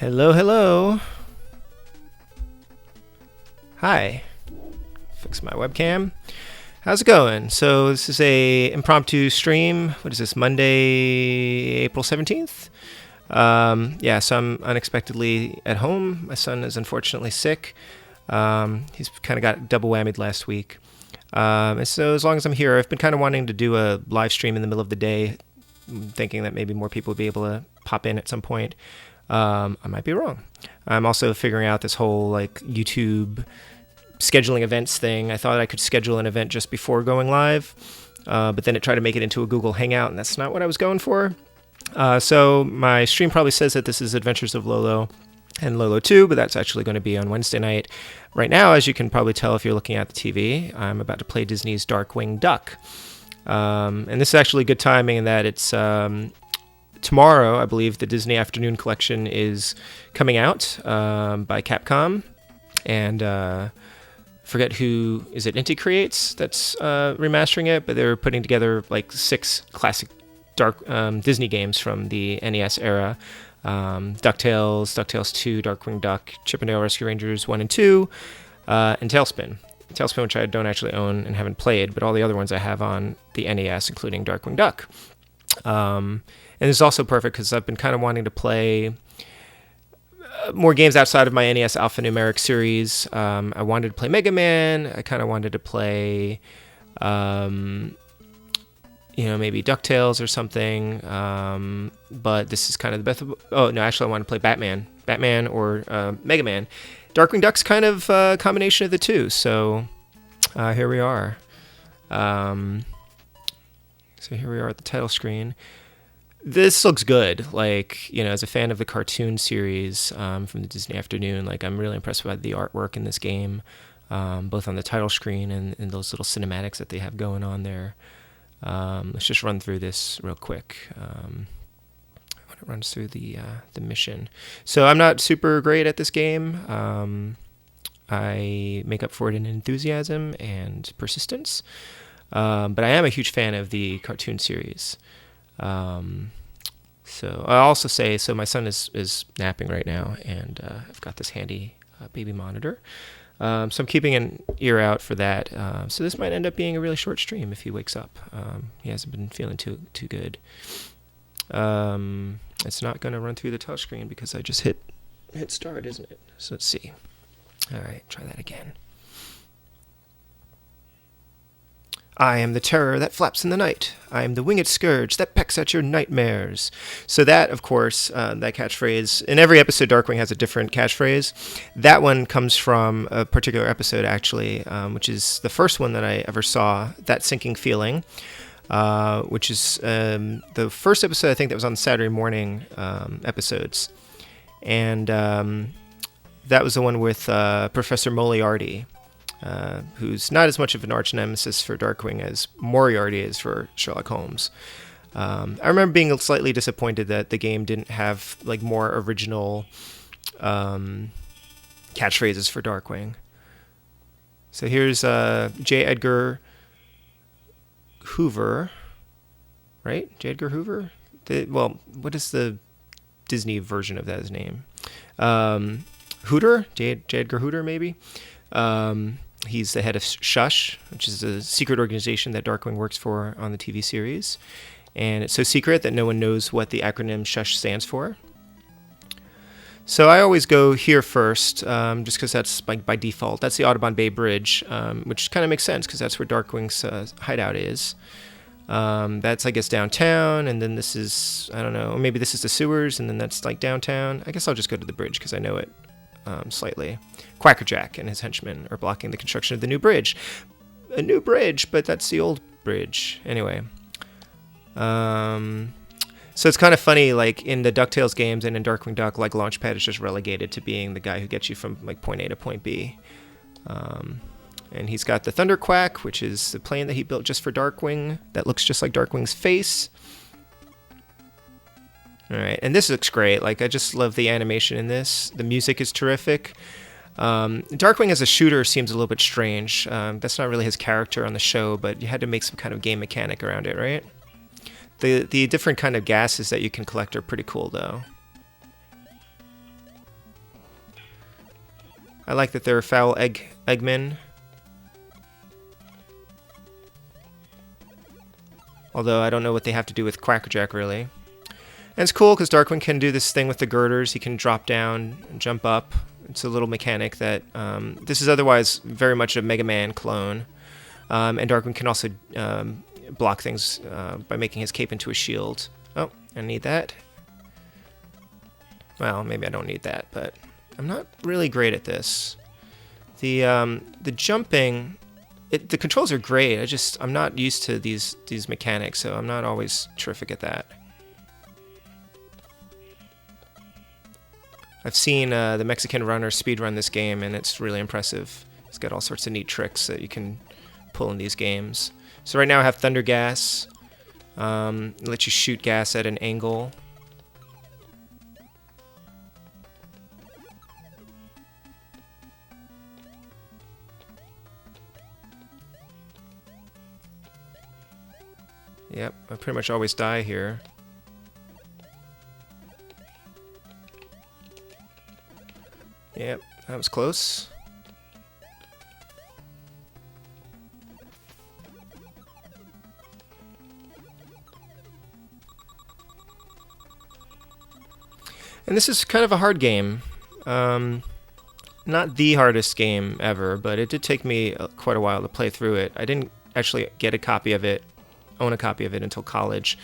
Hello, hello. Hi. Fix my webcam. How's it going? So this is a impromptu stream. What is this, Monday, April 17th? So I'm unexpectedly at home. My son is unfortunately sick. He's kind of got double whammied last week. And so as long as I'm here, I've been kind of wanting to do a live stream in the middle of the day, thinking that maybe more people would be able to pop in at some point. I might be wrong. I'm also figuring out this whole YouTube scheduling events thing. I thought I could schedule an event just before going live, but then it tried to make it into a Google Hangout, and that's not what I was going for. So my stream probably says that this is Adventures of Lolo and Lolo 2, but that's actually going to be on Wednesday night. Right now, as you can probably tell if you're looking at the TV, I'm about to play Disney's Darkwing Duck. And this is actually good timing in that it's tomorrow, I believe, the Disney Afternoon Collection is coming out by Capcom. And forget who, is it Inti Creates that's remastering it, but they're putting together 6 classic Disney games from the NES era. DuckTales 2, Darkwing Duck, Chip 'n Dale Rescue Rangers 1 and 2, and Tailspin. Tailspin, which I don't actually own and haven't played, but all the other ones I have on the NES, including Darkwing Duck. And it's also perfect because I've been kind of wanting to play more games outside of my NES alphanumeric series. I wanted to play Mega Man. I kind of wanted to play, maybe DuckTales or something. But this is kind of the best. Oh, no, actually, I want to play Batman or Mega Man. Darkwing Duck's kind of a combination of the two. So here we are. So here we are at the title screen. This looks good. As a fan of the cartoon series from the Disney Afternoon, I'm really impressed by the artwork in this game, both on the title screen and those little cinematics that they have going on there. Let's just run through this real quick. When it runs through the mission. So I'm not super great at this game. I make up for it in enthusiasm and persistence. But I am a huge fan of the cartoon series. So I'll also say, so my son is napping right now, and I've got this handy baby monitor. So I'm keeping an ear out for that. So this might end up being a really short stream if he wakes up. He hasn't been feeling too good. It's not going to run through the touchscreen because I just hit start, isn't it? So let's see. All right, try that again. I am the terror that flaps in the night. I am the winged scourge that pecks at your nightmares. So that, of course, that catchphrase, in every episode, Darkwing has a different catchphrase. That one comes from a particular episode, actually, which is the first one that I ever saw, That Sinking Feeling, which is the first episode, I think, that was on the Saturday morning episodes. And that was the one with Professor Moriarty. Who's not as much of an arch nemesis for Darkwing as Moriarty is for Sherlock Holmes. I remember being slightly disappointed that the game didn't have more original catchphrases for Darkwing. So here's J. Edgar Hoover, right? J. Edgar Hoover? What is the Disney version of that his name? Hooter? J. Edgar Hooter, maybe? He's the head of Shush, which is a secret organization that Darkwing works for on the TV series. And it's so secret that no one knows what the acronym Shush stands for. So I always go here first, just because that's by default. That's the Audubon Bay Bridge, which kind of makes sense because that's where Darkwing's hideout is. That's, I guess, downtown, and then this is, I don't know, or maybe this is the sewers, and then that's downtown. I guess I'll just go to the bridge because I know it. Slightly. Quackerjack and his henchmen are blocking the construction of the new bridge. A new bridge, but that's the old bridge. Anyway. So it's kind of funny, in the DuckTales games and in Darkwing Duck, Launchpad is just relegated to being the guy who gets you from point A to point B. And he's got the Thunderquack, which is the plane that he built just for Darkwing that looks just like Darkwing's face. All right, and this looks great. I just love the animation in this. The music is terrific. Darkwing as a shooter seems a little bit strange. That's not really his character on the show, but you had to make some kind of game mechanic around it, right? The different kind of gases that you can collect are pretty cool, though. I like that they're foul eggmen. Although I don't know what they have to do with Quackerjack, really. And it's cool because Darkwing can do this thing with the girders. He can drop down and jump up. It's a little mechanic that... this is otherwise very much a Mega Man clone. And Darkwing can also block things by making his cape into a shield. Oh, I need that. Well, maybe I don't need that, but I'm not really great at this. The jumping, the controls are great. I'm not used to these mechanics, so I'm not always terrific at that. I've seen the Mexican runner speedrun this game, and it's really impressive. It's got all sorts of neat tricks that you can pull in these games. So right now I have Thunder Gas. It lets you shoot gas at an angle. Yep, I pretty much always die here. Yep, that was close. And this is kind of a hard game. Not the hardest game ever, but it did take me quite a while to play through it. I didn't actually get a copy of it, own a copy of it until college,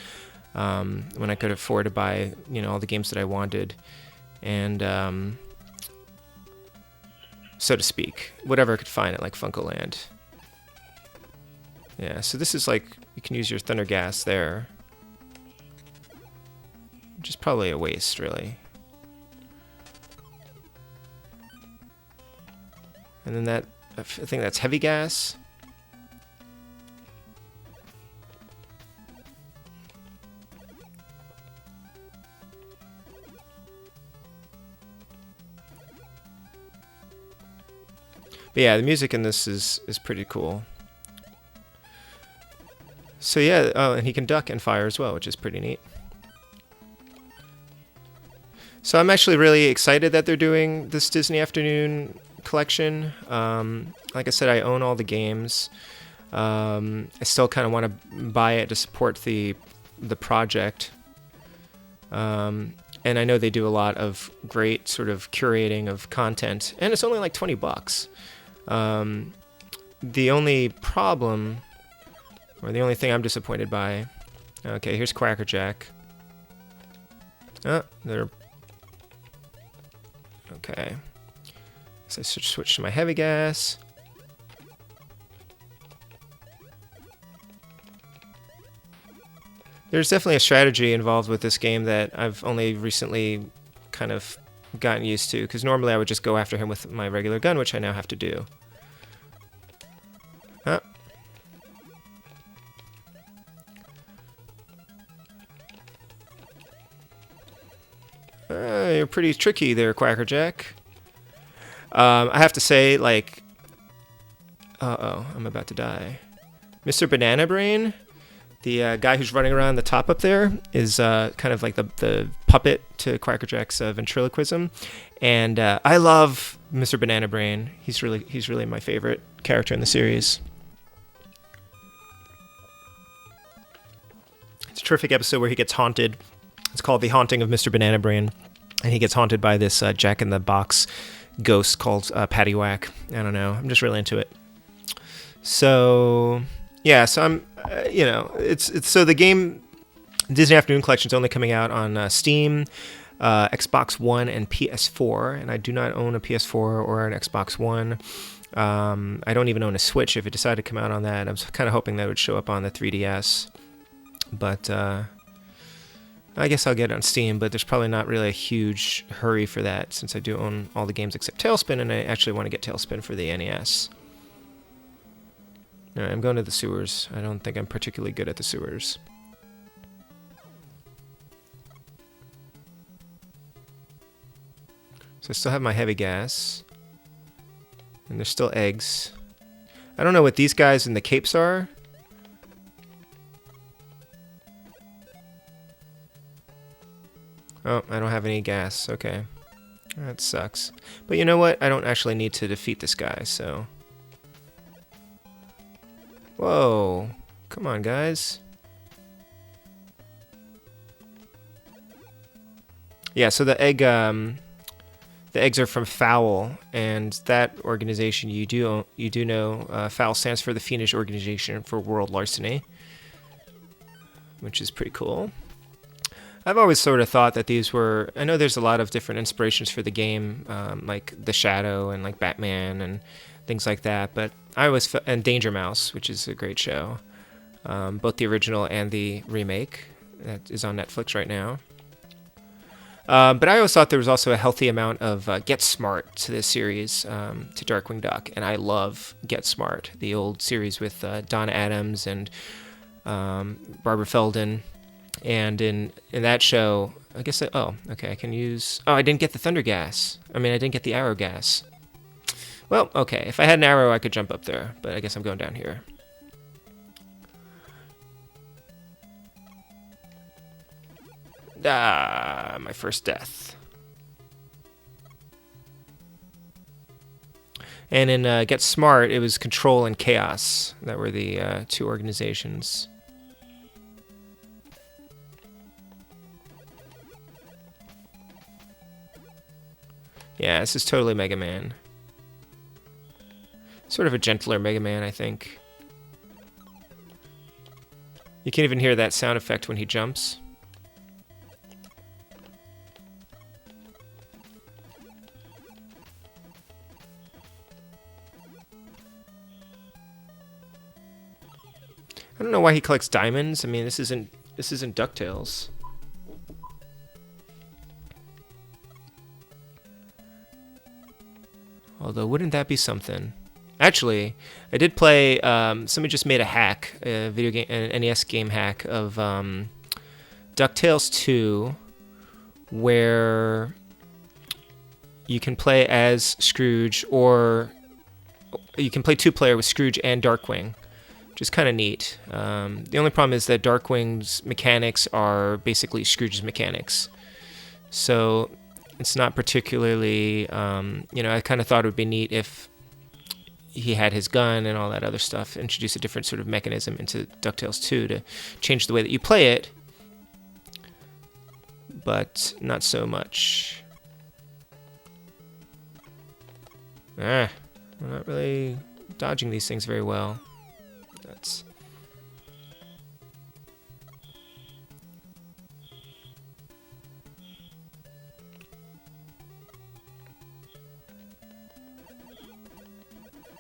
when I could afford to buy, all the games that I wanted, and so to speak, whatever I could find at like Funkoland. Yeah, so this is like you can use your Thunder Gas there, which is probably a waste, really. And then that, I think that's Heavy Gas. But yeah, the music in this is pretty cool. So yeah, oh, and he can duck and fire as well, which is pretty neat. So I'm actually really excited that they're doing this Disney Afternoon collection. Like I said, I own all the games. I still kind of want to buy it to support the project. And I know they do a lot of great sort of curating of content, and it's only like $20. The only problem, or the only thing I'm disappointed by... Okay, here's Quackerjack. Oh, they're... Okay. So I switch to my Heavy Gas. There's definitely a strategy involved with this game that I've only recently kind of gotten used to, because normally I would just go after him with my regular gun, which I now have to do. Ah. You're pretty tricky there, Quackerjack. I have to say, like... Uh-oh, I'm about to die. Mr. Banana Brain, the guy who's running around the top up there, is kind of like the puppet to Quackerjack's ventriloquism. And I love Mr. Banana Brain. He's really my favorite character in the series. It's a terrific episode where he gets haunted. It's called The Haunting of Mr. Banana Brain. And he gets haunted by this Jack-in-the-Box ghost called Paddywhack. I don't know. I'm just really into it. So, yeah. So I'm, it's so the game Disney Afternoon Collection is only coming out on Steam, Xbox One, and PS4. And I do not own a PS4 or an Xbox One. I don't even own a Switch. If it decided to come out on that, I was kind of hoping that it would show up on the 3DS. But I guess I'll get it on Steam, but there's probably not really a huge hurry for that, since I do own all the games except Tailspin, and I actually want to get Tailspin for the NES. Alright, I'm going to the sewers. I don't think I'm particularly good at the sewers. So I still have my Heavy Gas. And there's still eggs. I don't know what these guys in the capes are. Oh, I don't have any gas. Okay. That sucks. But you know what? I don't actually need to defeat this guy, so... Whoa. Come on, guys. Yeah, so the eggs are from FOWL, and that organization you do know. FOWL stands for the Fiendish Organization for World Larceny, which is pretty cool. I've always sort of thought that these were... I know there's a lot of different inspirations for the game, like The Shadow and like Batman and things like that, but I always... and Danger Mouse, which is a great show. Both the original and the remake that is on Netflix right now. But I always thought there was also a healthy amount of Get Smart to this series, to Darkwing Duck, and I love Get Smart, the old series with Don Adams and Barbara Feldon. And in that show, I guess... oh, okay, I can use... Oh, I didn't get the Thunder Gas. I didn't get the Arrow Gas. Well, okay, if I had an arrow, I could jump up there, but I guess I'm going down here. Ah, my first death. And in Get Smart, it was Control and Chaos that were the two organizations. Yeah, this is totally Mega Man. Sort of a gentler Mega Man, I think. You can even hear that sound effect when he jumps. I don't know why he collects diamonds. This isn't DuckTales. Although, wouldn't that be something? Actually, I did play... somebody just made a hack, a video game, an NES game hack of DuckTales 2, where you can play as Scrooge, or you can play two-player with Scrooge and Darkwing, which is kind of neat. The only problem is that Darkwing's mechanics are basically Scrooge's mechanics. So... it's not particularly, I kind of thought it would be neat if he had his gun and all that other stuff, introduce a different sort of mechanism into DuckTales 2 to change the way that you play it, but not so much. I'm not really dodging these things very well. That's...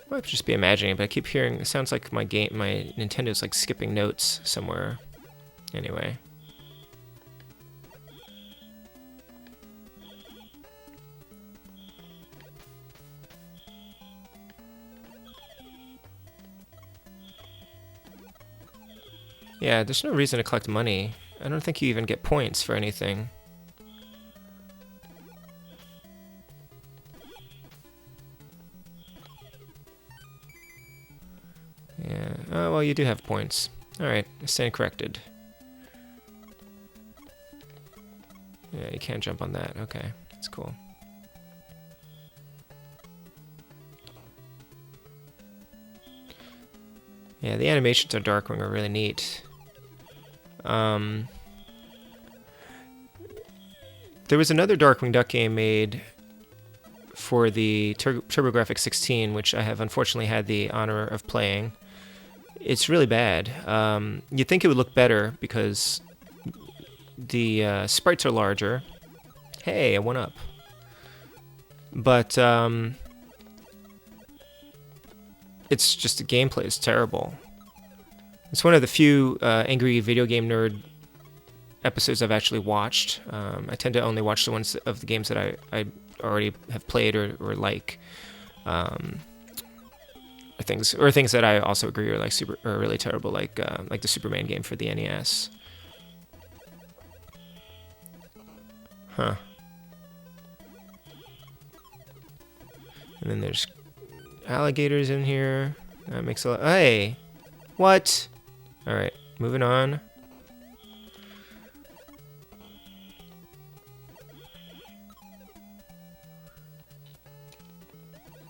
I might just be imagining it, but I keep hearing... it sounds like my Nintendo's like skipping notes somewhere. Anyway. Yeah, there's no reason to collect money. I don't think you even get points for anything. Yeah, oh, well, you do have points. Alright, I stand corrected. Yeah, you can't jump on that. Okay, that's cool. Yeah, the animations on Darkwing are really neat. There was another Darkwing Duck game made for the TurboGrafx 16, which I have unfortunately had the honor of playing. It's really bad. You'd think it would look better because the sprites are larger. Hey, I went up. But it's just the gameplay is terrible. It's one of the few Angry Video Game Nerd episodes I've actually watched. I tend to only watch the ones of the games that I already have played or like. Things that I also agree are really terrible, like the Superman game for the NES. Huh. And then there's alligators in here. That makes a lot. Hey, what? All right, moving on.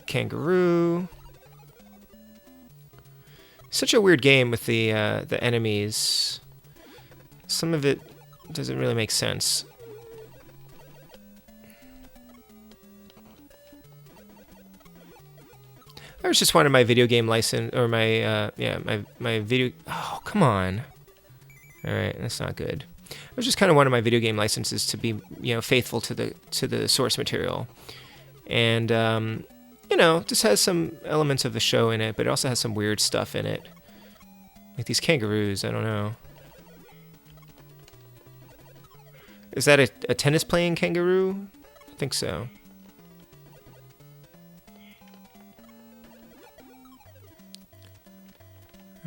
kangaroo. Such a weird game with the enemies. Some of it doesn't really make sense. I was just wanted my video game license, or my my video. Oh, come on! All right, that's not good. I was just kind of wanted my video game licenses to be, faithful to the source material, and this has some elements of the show in it, but it also has some weird stuff in it, like these kangaroos. I don't know. Is that a tennis playing kangaroo? I think so.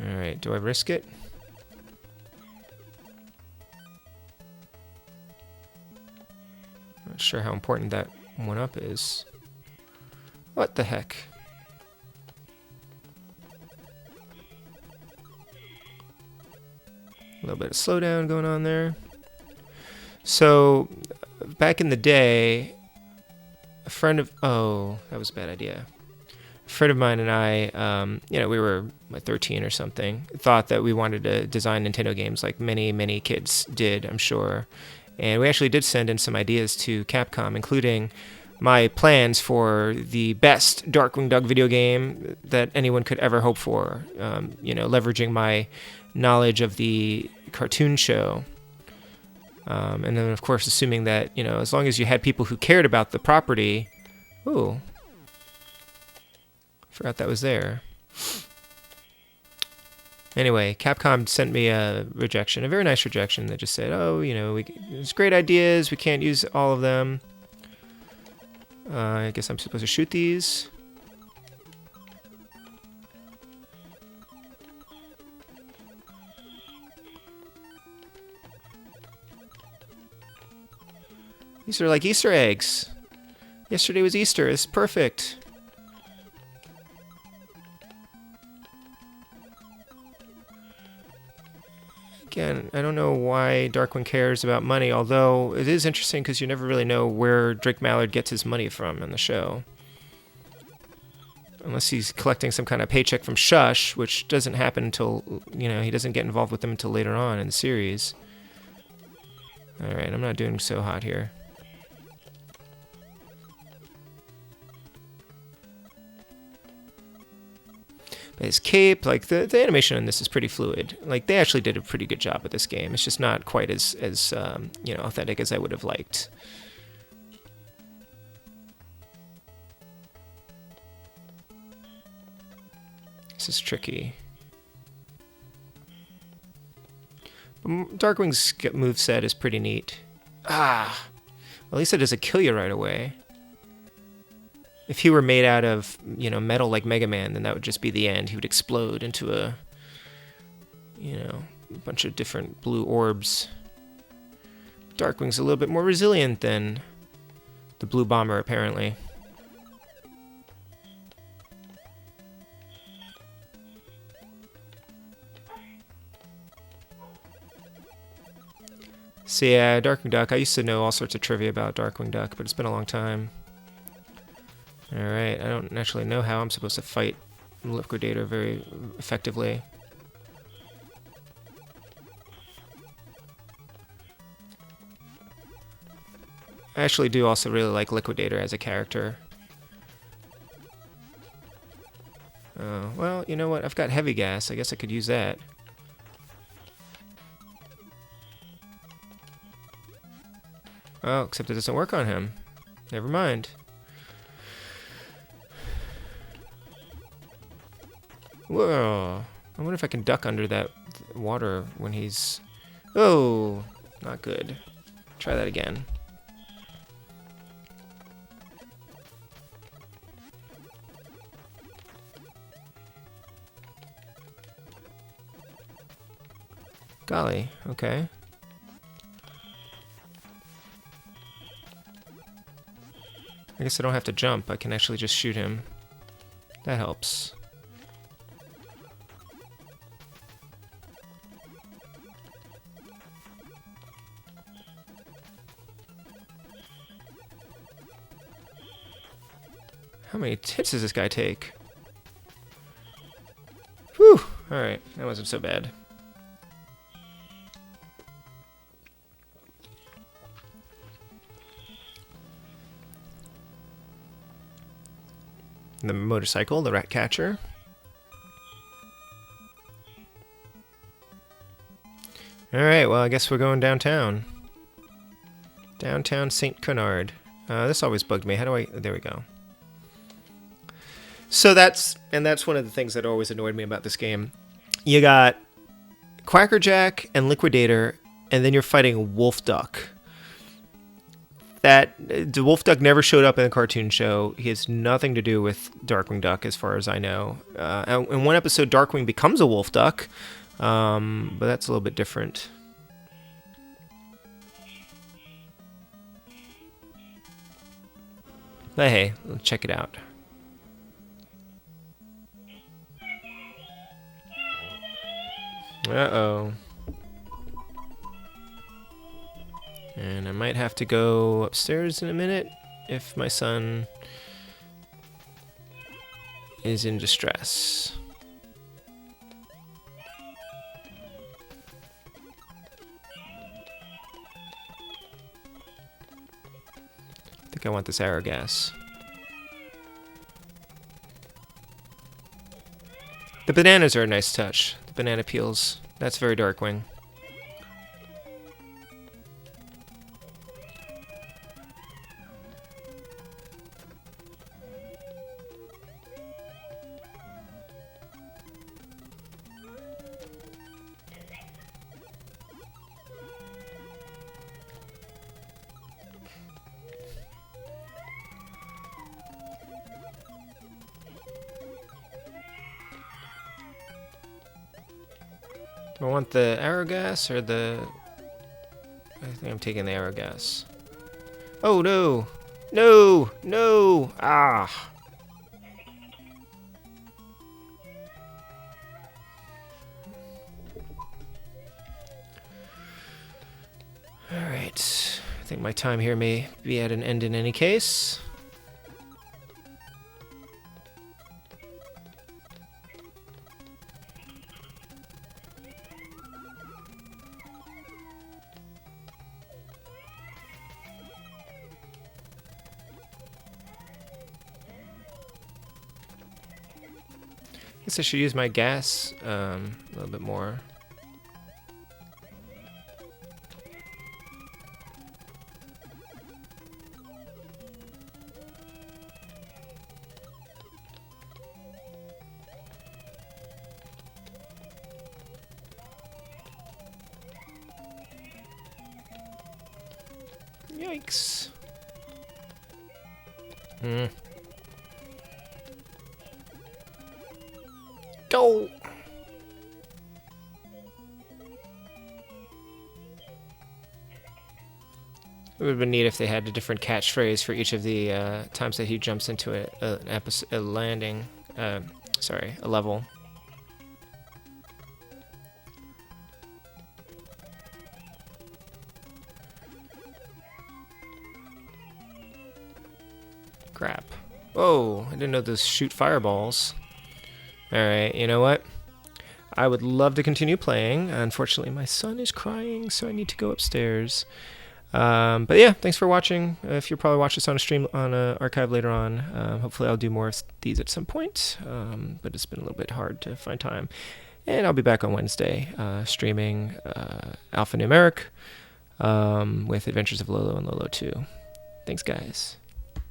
Alright, do I risk it? Not sure how important that one-up is. What the heck? A little bit of slowdown going on there. So, back in the day, a friend of... Oh, that was a bad idea. A friend of mine and I, we were like 13 or something, thought that we wanted to design Nintendo games like many, many kids did, I'm sure. And we actually did send in some ideas to Capcom, including my plans for the best Darkwing Duck video game that anyone could ever hope for, leveraging my knowledge of the cartoon show. And then, of course, assuming that, as long as you had people who cared about the property... Ooh. Forgot that was there. Anyway, Capcom sent me a rejection, a very nice rejection that just said, it's great ideas, we can't use all of them. I guess I'm supposed to shoot these. These are like Easter eggs. Yesterday was Easter, it's perfect. Again, I don't know why Darkwing cares about money, although it is interesting because you never really know where Drake Mallard gets his money from in the show. Unless he's collecting some kind of paycheck from Shush, which doesn't happen until, he doesn't get involved with them until later on in the series. Alright, I'm not doing so hot here. But his cape, like the animation on this is pretty fluid. Like they actually did a pretty good job with this game. It's just not quite as authentic as I would have liked. This is tricky. But Darkwing's moveset is pretty neat. Ah, at least it doesn't kill you right away. If he were made out of, metal like Mega Man, then that would just be the end. He would explode into a bunch of different blue orbs. Darkwing's a little bit more resilient than the Blue Bomber, apparently. So yeah, Darkwing Duck. I used to know all sorts of trivia about Darkwing Duck, but it's been a long time. Alright, I don't actually know how I'm supposed to fight Liquidator very effectively. I actually do also really like Liquidator as a character. Oh, well, you know what? I've got heavy gas. I guess I could use that. Oh, except it doesn't work on him. Never mind. Whoa. I wonder if I can duck under that water when he's... Oh, not good. Try that again. Golly, okay. I guess I don't have to jump. I can actually just shoot him. That helps. How many hits does this guy take? Whew. Alright, that wasn't so bad. The motorcycle, the rat catcher. Alright, well, I guess we're going downtown. Downtown St. Canard. This always bugged me. How do I... There we go. So that's one of the things that always annoyed me about this game. You got Quackerjack and Liquidator, and then you're fighting Wolf Duck. The Wolf Duck never showed up in the cartoon show. He has nothing to do with Darkwing Duck, as far as I know. In one episode, Darkwing becomes a Wolf Duck, but that's a little bit different. But hey, let's check it out. Uh-oh. And I might have to go upstairs in a minute if my son is in distress. I think I want this arrow gas. The bananas are a nice touch. The banana peels. That's very Darkwing. Do I want the arrow gas or the... I think I'm taking the arrow gas. Oh no! No! No! Ah! Alright. I think my time here may be at an end in any case. Guess I should use my gas a little bit more. Yikes. Go! It would have been neat if they had a different catchphrase for each of the times that he jumps into a landing. Sorry, a level. Crap. Whoa, I didn't know those shoot fireballs. Alright, you know what? I would love to continue playing. Unfortunately, my son is crying, so I need to go upstairs. But yeah, thanks for watching. If you'll probably watch this on a stream, on an archive later on, hopefully I'll do more of these at some point. But it's been a little bit hard to find time. And I'll be back on Wednesday, streaming Alphanumeric with Adventures of Lolo and Lolo 2. Thanks, guys.